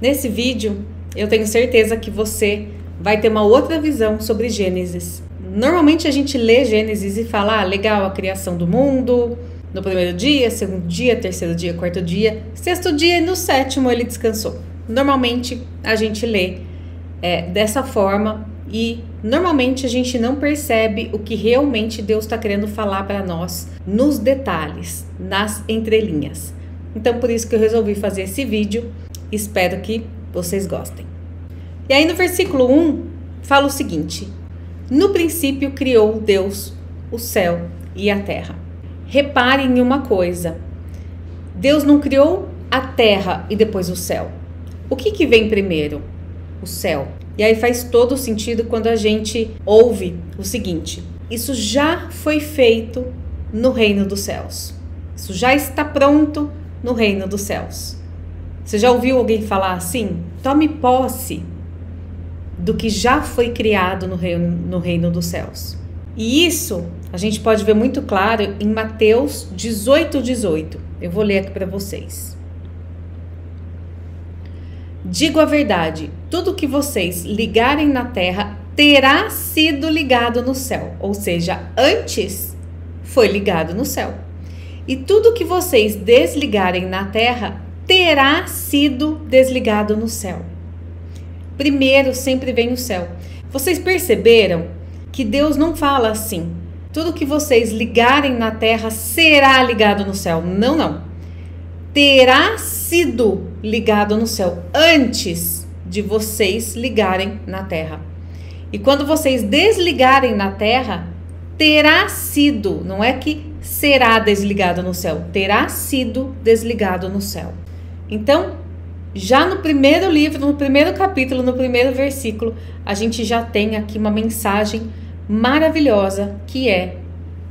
Nesse vídeo, eu tenho certeza que você vai ter uma outra visão sobre Gênesis. Normalmente a gente lê Gênesis e fala, legal, a criação do mundo, no primeiro dia, segundo dia, terceiro dia, quarto dia, sexto dia e no sétimo ele descansou. Normalmente a gente lê dessa forma e normalmente a gente não percebe o que realmente Deus está querendo falar para nós nos detalhes, nas entrelinhas. Então por isso que eu resolvi fazer esse vídeo, espero que vocês gostem. E aí no versículo 1 fala o seguinte: no princípio criou Deus o céu e a terra. Reparem em uma coisa, Deus não criou a terra e depois o céu. O que vem primeiro? O céu. E aí faz todo sentido quando a gente ouve o seguinte: isso já foi feito no reino dos céus. Isso já está pronto no reino dos céus. Você já ouviu alguém falar assim? Tome posse do que já foi criado no reino dos céus. E isso a gente pode ver muito claro em Mateus 18:18. Eu vou ler aqui para vocês. Digo a verdade, tudo que vocês ligarem na terra terá sido ligado no céu. Ou seja, antes foi ligado no céu. E tudo que vocês desligarem na terra terá sido desligado no céu. Primeiro sempre vem o céu. Vocês perceberam que Deus não fala assim: tudo que vocês ligarem na terra será ligado no céu. Não, não. Terá sido ligado no céu antes de vocês ligarem na terra. E quando vocês desligarem na terra, terá sido, não é que será desligado no céu, terá sido desligado no céu. Então, já no primeiro livro, no primeiro capítulo, no primeiro versículo, a gente já tem aqui uma mensagem maravilhosa, que é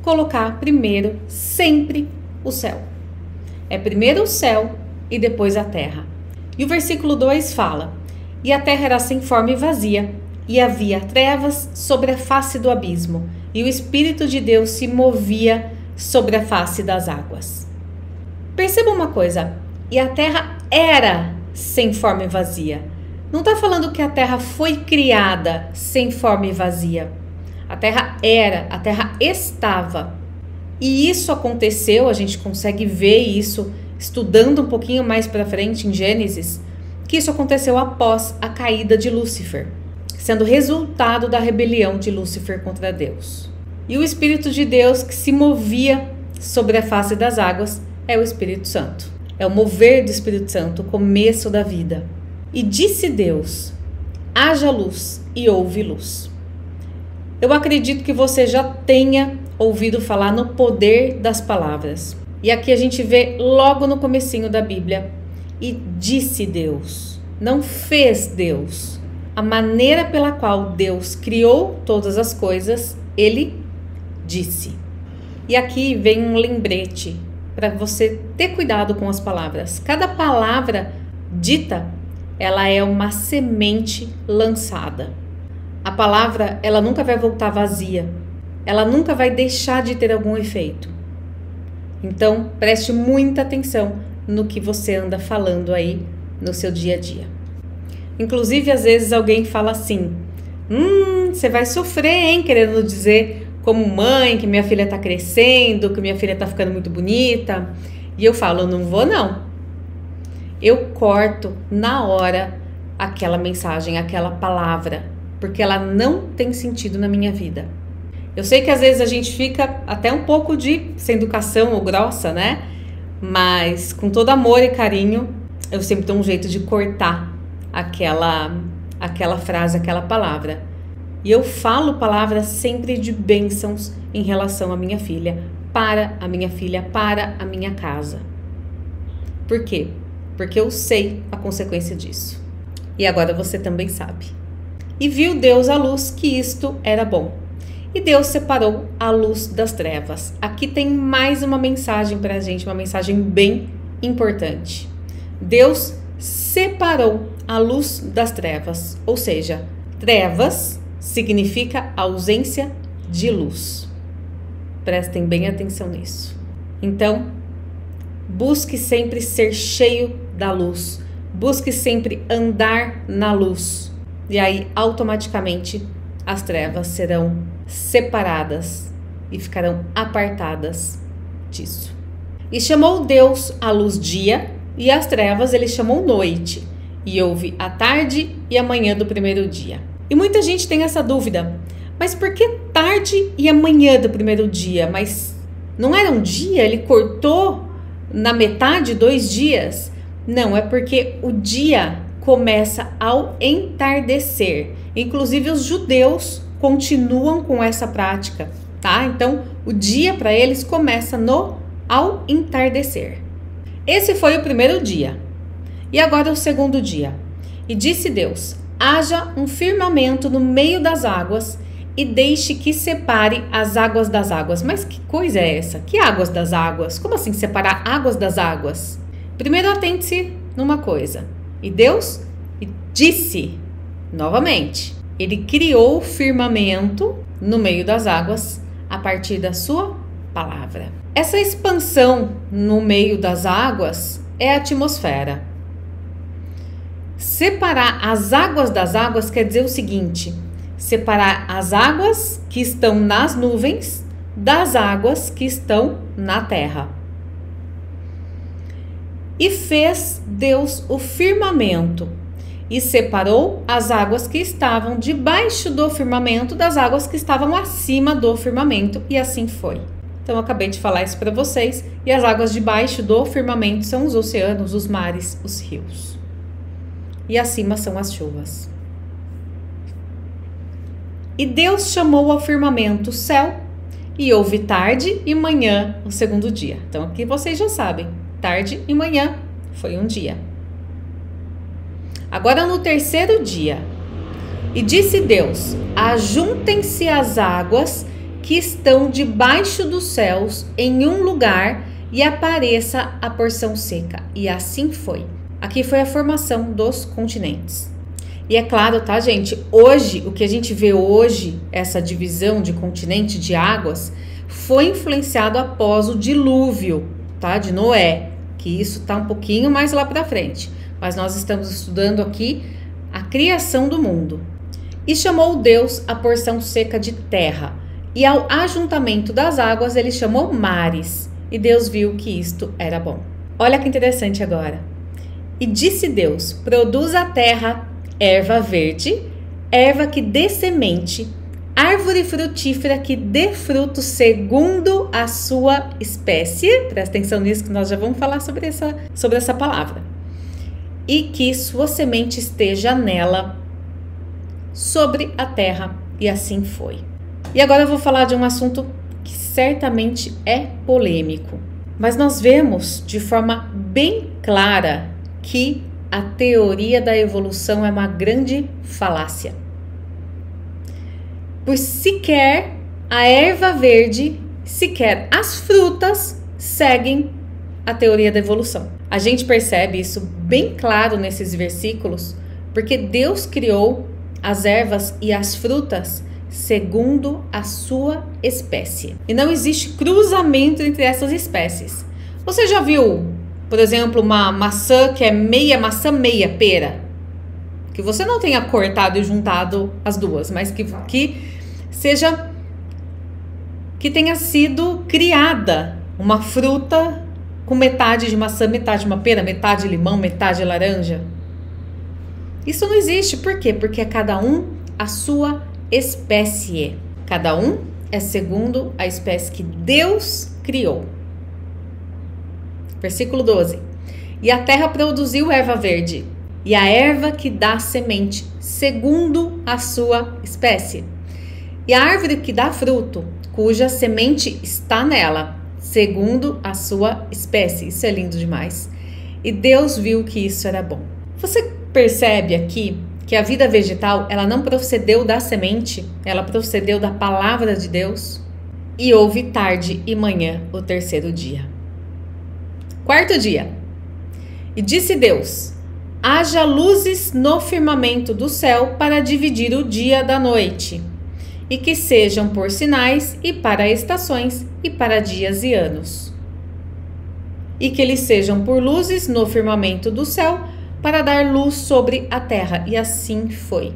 colocar primeiro sempre o céu. É primeiro o céu e depois a terra. E o versículo 2 fala: e a terra era sem forma e vazia, e havia trevas sobre a face do abismo, e o Espírito de Deus se movia sobre a face das águas. Perceba uma coisa, e a terra era sem forma e vazia. Não está falando que a terra foi criada sem forma e vazia. A terra era, a terra estava. E isso aconteceu, a gente consegue ver isso estudando um pouquinho mais para frente em Gênesis, que isso aconteceu após a caída de Lúcifer, sendo resultado da rebelião de Lúcifer contra Deus. E o Espírito de Deus que se movia sobre a face das águas é o Espírito Santo. É o mover do Espírito Santo, o começo da vida. E disse Deus: haja luz, e houve luz. Eu acredito que você já tenha ouvido falar no poder das palavras. E aqui a gente vê logo no comecinho da Bíblia: e disse Deus, não fez Deus. A maneira pela qual Deus criou todas as coisas, ele disse. E aqui vem um lembrete para você ter cuidado com as palavras. Cada palavra dita, ela é uma semente lançada. A palavra, ela nunca vai voltar vazia. Ela nunca vai deixar de ter algum efeito. Então, preste muita atenção no que você anda falando aí no seu dia a dia. Inclusive, às vezes alguém fala assim: você vai sofrer, hein? Querendo dizer, como mãe, que minha filha tá crescendo, que minha filha tá ficando muito bonita. E eu falo: não vou não. Eu corto na hora aquela mensagem, aquela palavra, porque ela não tem sentido na minha vida. Eu sei que às vezes a gente fica até um pouco sem educação ou grossa, né? Mas com todo amor e carinho, eu sempre dou um jeito de cortar aquela frase, aquela palavra. E eu falo palavras sempre de bênçãos em relação à minha filha, para a minha filha, para a minha casa. Por quê? Porque eu sei a consequência disso. E agora você também sabe. E viu Deus a luz que isto era bom. E Deus separou a luz das trevas. Aqui tem mais uma mensagem para a gente, uma mensagem bem importante. Deus separou a luz das trevas, ou seja, trevas significa ausência de luz. Prestem bem atenção nisso. Então, busque sempre ser cheio da luz, Busque sempre andar na luz. E aí, automaticamente, as trevas serão separadas e ficarão apartadas disso. E chamou Deus a luz dia, e as trevas ele chamou noite. E houve a tarde e a manhã do primeiro dia. E muita gente tem essa dúvida. Mas por que tarde e amanhã do primeiro dia? Mas não era um dia? Ele cortou na metade 2 dias? Não, é porque o dia começa ao entardecer. Inclusive os judeus continuam com essa prática, tá? Então o dia para eles começa ao entardecer. Esse foi o primeiro dia. E agora o segundo dia. E disse Deus: haja um firmamento no meio das águas e deixe que separe as águas das águas. Mas que coisa é essa? Que águas das águas? Como assim separar águas das águas? Primeiro atente-se numa coisa. E Deus disse, novamente, ele criou o firmamento no meio das águas a partir da sua palavra. Essa expansão no meio das águas é a atmosfera. Separar as águas das águas quer dizer o seguinte: separar as águas que estão nas nuvens das águas que estão na terra. E fez Deus o firmamento e separou as águas que estavam debaixo do firmamento das águas que estavam acima do firmamento, e assim foi. Então eu acabei de falar isso para vocês, e as águas debaixo do firmamento são os oceanos, os mares, os rios. E acima são as chuvas. E Deus chamou ao firmamento céu, e houve tarde e manhã o segundo dia. Então aqui vocês já sabem, tarde e manhã foi um dia. Agora no terceiro dia, e disse Deus: ajuntem-se as águas que estão debaixo dos céus em um lugar, e apareça a porção seca. E assim foi. Aqui foi a formação dos continentes. E é claro, tá, gente? Hoje, o que a gente vê hoje, essa divisão de continente de águas, foi influenciado após o dilúvio, tá? De Noé, que isso tá um pouquinho mais lá para frente. Mas nós estamos estudando aqui a criação do mundo. E chamou Deus a porção seca de terra, e ao ajuntamento das águas ele chamou mares. E Deus viu que isto era bom. Olha que interessante agora. E disse Deus: produz a terra erva verde, erva que dê semente, árvore frutífera que dê fruto segundo a sua espécie. Presta atenção nisso que nós já vamos falar sobre essa palavra. E que sua semente esteja nela, sobre a terra. E assim foi. E agora eu vou falar de um assunto que certamente é polêmico. Mas nós vemos de forma bem clara que a teoria da evolução é uma grande falácia. Pois sequer a erva verde, sequer as frutas seguem a teoria da evolução. A gente percebe isso bem claro nesses versículos, porque Deus criou as ervas e as frutas segundo a sua espécie. E não existe cruzamento entre essas espécies. Você já viu, por exemplo, uma maçã que é meia maçã, meia pera? Que você não tenha cortado e juntado as duas, mas que tenha sido criada uma fruta com metade de maçã, metade de uma pera, metade de limão, metade de laranja. Isso não existe. Por quê? Porque é cada um a sua espécie. Cada um é segundo a espécie que Deus criou. Versículo 12. E a terra produziu erva verde, e a erva que dá semente, segundo a sua espécie. E a árvore que dá fruto, cuja semente está nela, segundo a sua espécie. Isso é lindo demais. E Deus viu que isso era bom. Você percebe aqui que a vida vegetal, ela não procedeu da semente, ela procedeu da palavra de Deus. E houve tarde e manhã o terceiro dia. Quarto dia. E disse Deus: haja luzes no firmamento do céu para dividir o dia da noite, e que sejam por sinais e para estações e para dias e anos. E que eles sejam por luzes no firmamento do céu para dar luz sobre a terra. E assim foi.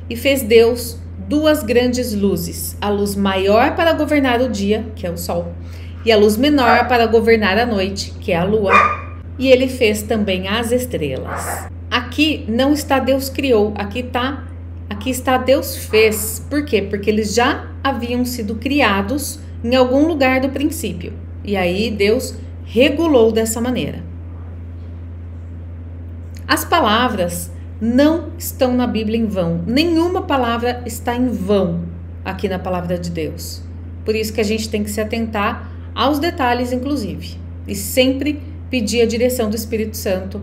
E fez Deus 2 grandes luzes, a luz maior para governar o dia, que é o sol, e a luz menor para governar a noite, que é a lua. E ele fez também as estrelas. Aqui não está Deus criou, aqui está Deus fez. Por quê? Porque eles já haviam sido criados em algum lugar do princípio. E aí Deus regulou dessa maneira. As palavras não estão na Bíblia em vão. Nenhuma palavra está em vão aqui na palavra de Deus. Por isso que a gente tem que se atentar aos detalhes, inclusive. E sempre pedir a direção do Espírito Santo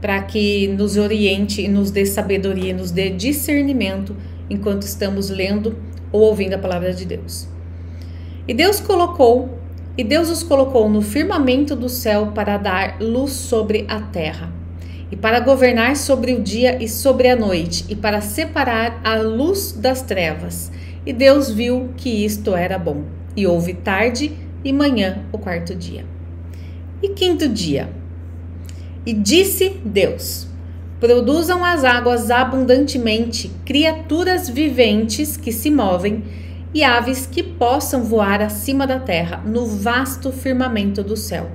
para que nos oriente e nos dê sabedoria, nos dê discernimento enquanto estamos lendo ou ouvindo a palavra de Deus. E Deus os colocou no firmamento do céu para dar luz sobre a terra, e para governar sobre o dia e sobre a noite, e para separar a luz das trevas. E Deus viu que isto era bom. E houve tarde e manhã, o 4º dia. E 5º dia. E disse Deus: produzam as águas abundantemente criaturas viventes que se movem, e aves que possam voar acima da terra, no vasto firmamento do céu.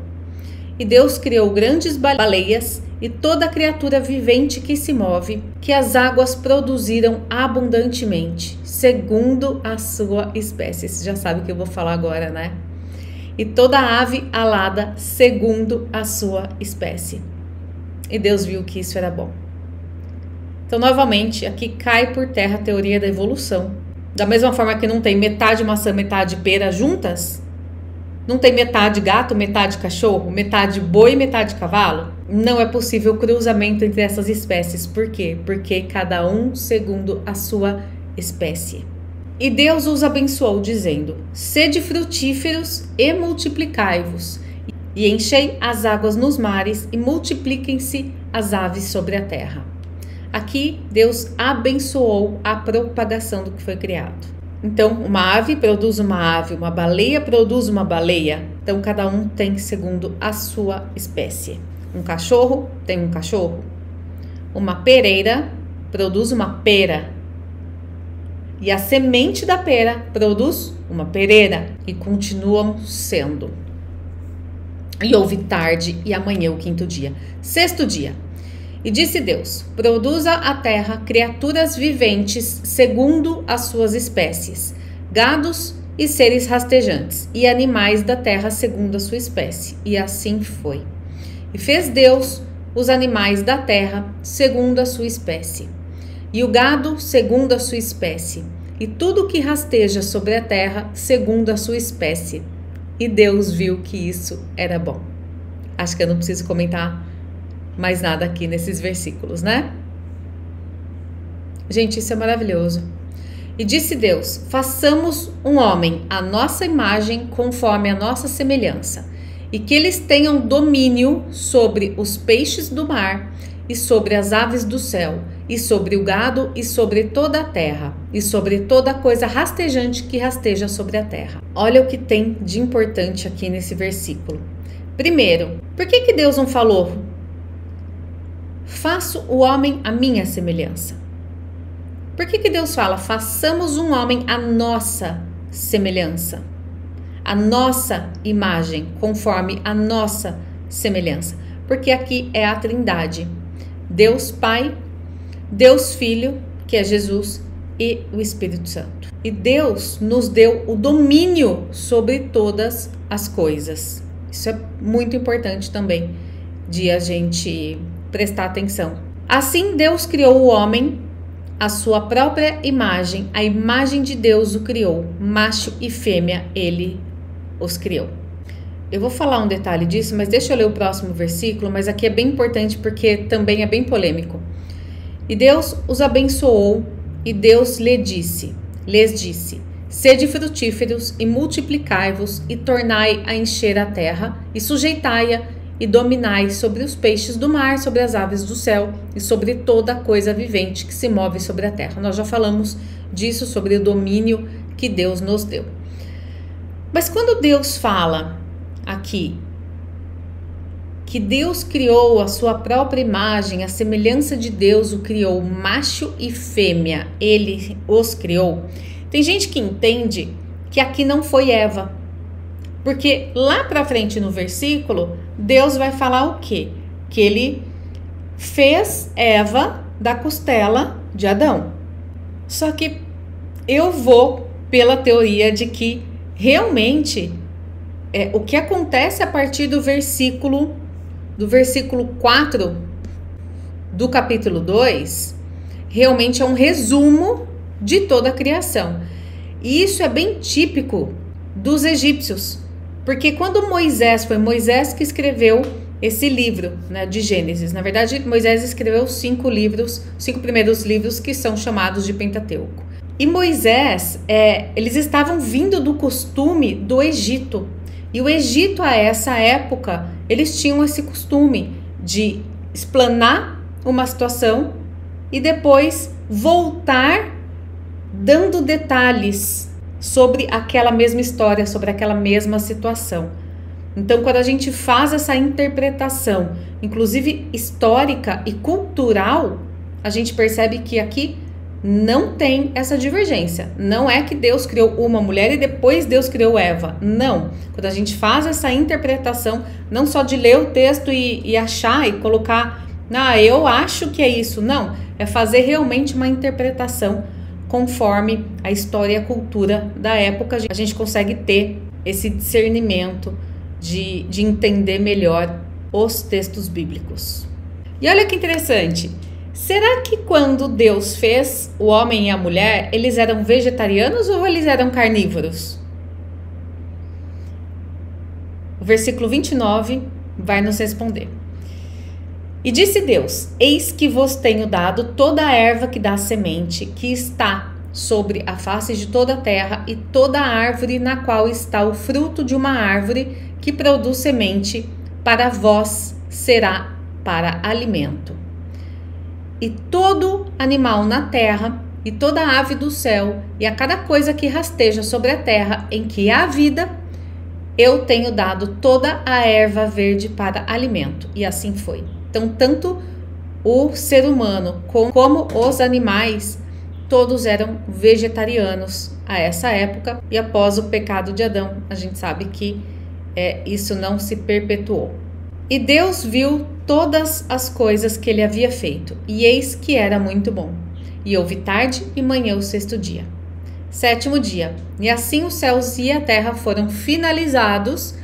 E Deus criou grandes baleias e toda criatura vivente que se move, que as águas produziram abundantemente, segundo a sua espécie. Você já sabe o que eu vou falar agora, né? E toda ave alada, segundo a sua espécie. E Deus viu que isso era bom. Então, novamente, aqui cai por terra a teoria da evolução. Da mesma forma que não tem metade maçã, metade pera juntas, não tem metade gato, metade cachorro, metade boi, metade cavalo. Não é possível cruzamento entre essas espécies. Por quê? Porque cada um segundo a sua espécie. E Deus os abençoou, dizendo: sede frutíferos e multiplicai-vos, e enchei as águas nos mares, e multipliquem-se as aves sobre a terra. Aqui, Deus abençoou a propagação do que foi criado. Então, uma ave produz uma ave, uma baleia produz uma baleia. Então, cada um tem segundo a sua espécie. Um cachorro tem um cachorro. Uma pereira produz uma pera. E a semente da pera produz uma pereira. E continuam sendo. E houve tarde e amanhã o 5º dia. 6º dia. E disse Deus: produza a terra criaturas viventes segundo as suas espécies, gados e seres rastejantes, e animais da terra segundo a sua espécie. E assim foi. E fez Deus os animais da terra segundo a sua espécie, e o gado segundo a sua espécie, e tudo que rasteja sobre a terra segundo a sua espécie. E Deus viu que isso era bom. Acho que eu não preciso comentar mais nada aqui nesses versículos, né? Gente, isso é maravilhoso. E disse Deus: façamos um homem à nossa imagem, conforme a nossa semelhança, e que eles tenham domínio sobre os peixes do mar, e sobre as aves do céu, e sobre o gado, e sobre toda a terra, e sobre toda coisa rastejante que rasteja sobre a terra. Olha o que tem de importante aqui nesse versículo. Primeiro, por que Deus não falou: faço o homem à minha semelhança? Por que Deus fala: façamos um homem à nossa semelhança, a nossa imagem, conforme a nossa semelhança? Porque aqui é a Trindade: Deus Pai, Deus Filho, que é Jesus, e o Espírito Santo. E Deus nos deu o domínio sobre todas as coisas. Isso é muito importante também de a gente prestar atenção. Assim Deus criou o homem à sua própria imagem, a imagem de Deus o criou, macho e fêmea ele os criou. Eu vou falar um detalhe disso, mas deixa eu ler o próximo versículo, mas aqui é bem importante porque também é bem polêmico. E Deus os abençoou, e Deus lhes disse: sede frutíferos e multiplicai-vos, e tornai a encher a terra, e sujeitai-a, e dominai sobre os peixes do mar, sobre as aves do céu, e sobre toda coisa vivente que se move sobre a terra. Nós já falamos disso, sobre o domínio que Deus nos deu. Mas quando Deus fala aqui que Deus criou a sua própria imagem, a semelhança de Deus o criou, macho e fêmea, ele os criou. Tem gente que entende que aqui não foi Eva, porque lá pra frente no versículo, Deus vai falar o quê? Que ele fez Eva da costela de Adão. Só que eu vou pela teoria de que realmente o que acontece a partir do versículo 4 do capítulo 2 realmente é um resumo de toda a criação. E isso é bem típico dos egípcios, porque quando foi Moisés que escreveu esse livro, né, de Gênesis. Na verdade, Moisés escreveu 5 primeiros livros que são chamados de Pentateuco. E Moisés, eles estavam vindo do costume do Egito. E o Egito, a essa época, eles tinham esse costume de explanar uma situação e depois voltar dando detalhes sobre aquela mesma história, sobre aquela mesma situação. Então, quando a gente faz essa interpretação, inclusive histórica e cultural, a gente percebe que aqui não tem essa divergência. Não é que Deus criou uma mulher e depois Deus criou Eva. Não. Quando a gente faz essa interpretação, não só de ler o texto e achar e colocar, eu acho que é isso. Não. É fazer realmente uma interpretação conforme a história e a cultura da época. A gente consegue ter esse discernimento de entender melhor os textos bíblicos. E olha que interessante. Será que quando Deus fez o homem e a mulher, eles eram vegetarianos ou eles eram carnívoros? O versículo 29 vai nos responder. E disse Deus: eis que vos tenho dado toda a erva que dá semente, que está sobre a face de toda a terra, e toda a árvore na qual está o fruto de uma árvore que produz semente, para vós será para alimento. E todo animal na terra, e toda ave do céu, e a cada coisa que rasteja sobre a terra, em que há vida, eu tenho dado toda a erva verde para alimento. E assim foi. Então, tanto o ser humano como os animais, todos eram vegetarianos a essa época. E após o pecado de Adão, a gente sabe que isso não se perpetuou. E Deus viu todas as coisas que ele havia feito, e eis que era muito bom. E houve tarde e manhã o 6º dia. 7º dia, e assim os céus e a terra foram finalizados,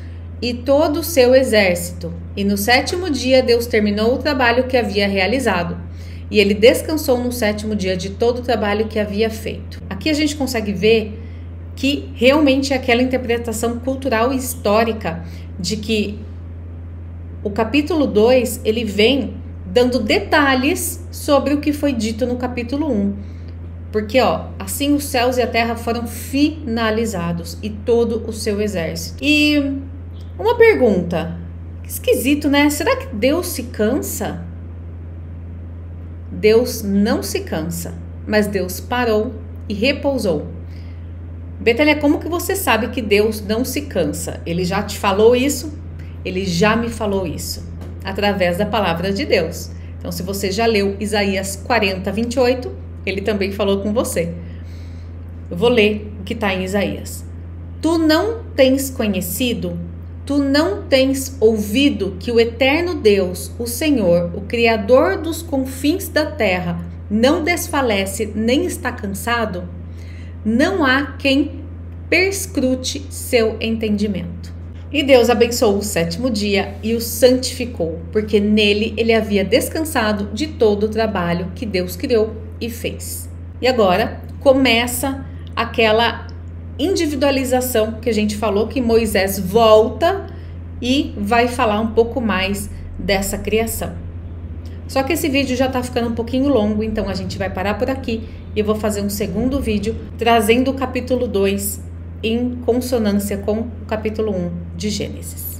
e todo o seu exército. E no 7º dia Deus terminou o trabalho que havia realizado, e ele descansou no 7º dia de todo o trabalho que havia feito. Aqui a gente consegue ver que realmente é aquela interpretação cultural e histórica de que o capítulo 2, ele vem dando detalhes sobre o que foi dito no capítulo 1. Porque, assim os céus e a terra foram finalizados e todo o seu exército. E uma pergunta, esquisito, né? Será que Deus se cansa? Deus não se cansa, mas Deus parou e repousou. Betânia, como que você sabe que Deus não se cansa? Ele já te falou isso? Ele já me falou isso, através da palavra de Deus. Então, se você já leu Isaías 40, 28, ele também falou com você. Eu vou ler o que está em Isaías. Tu não tens conhecido, tu não tens ouvido que o eterno Deus, o Senhor, o Criador dos confins da terra, não desfalece nem está cansado? Não há quem perscrute seu entendimento. E Deus abençoou o 7º dia e o santificou, porque nele ele havia descansado de todo o trabalho que Deus criou e fez. E agora começa aquela individualização que a gente falou, que Moisés volta e vai falar um pouco mais dessa criação. Só que esse vídeo já tá ficando um pouquinho longo, então a gente vai parar por aqui e eu vou fazer um segundo vídeo trazendo o capítulo 2 em consonância com o capítulo 1 de Gênesis.